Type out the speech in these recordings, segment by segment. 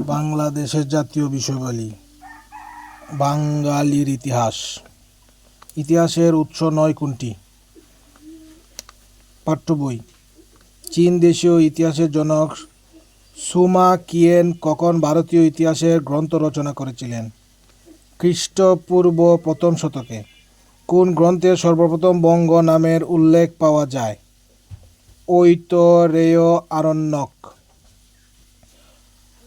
বাংলাদেশের জাতীয় বিষয়াবলী। বাঙালির ইতিহাস। ইতিহাসের উৎস নয় কোনটি? পাঠ্য বই। চীন দেশীয় ইতিহাসের জনক সুমা কিয়েন কখন ভারতীয় ইতিহাসের গ্রন্থ রচনা করেছিলেন? খ্রিস্টপূর্ব প্রথম শতকে। কোন গ্রন্থে সর্বপ্রথম বঙ্গ নামের উল্লেখ পাওয়া যায়? ঐতরেয় আরণ্যক।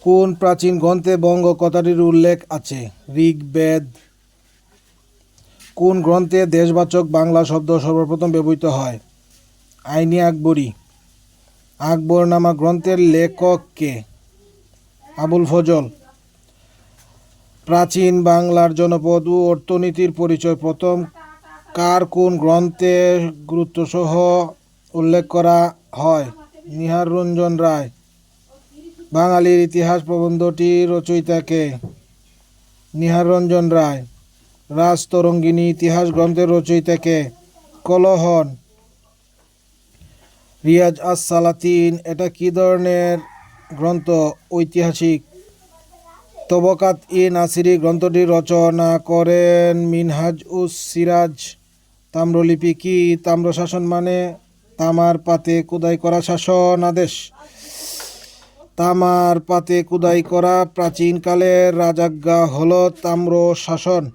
কোন প্রাচীন গ্রন্থে বঙ্গ কথাটির উল্লেখ আছে? ঋগ্বেদ। কোন গ্রন্থে দেশবাচক বাংলা শব্দ সর্বপ্রথম ব্যবহৃত হয়? আইনে আকবরী। আকবরনামা গ্রন্থের লেখক কে? আবুল ফজল। প্রাচীন বাংলার জনপদ ও অর্থনীতির পরিচয় প্রথম কার কোন গ্রন্থে গুরুত্বসহ উল্লেখ করা হয়? নিহাররঞ্জন রায়। বাঙালির ইতিহাস প্রবন্ধটির রচয়িতা কে? নিহাররঞ্জন রায়। রাজতরঙ্গিনী ইতিহাস গ্রন্থের রচয়িতা কে? কলহন। রিয়াজ আস সালাতিন এটা কি ধরনের গ্রন্থ? ঐতিহাসিক। তবকাত ই নাসিরি গ্রন্থটি রচনা করেন মিনহাজ উস সিরাজ। তাম্রলিপি কি? তাম্রশাসন মানে তামার পাতে খোদাই করা শাসন আদেশ। তামার পাতে খোদাই করা প্রাচীনকালের রাজাজ্ঞা হল তাম্রশাসন।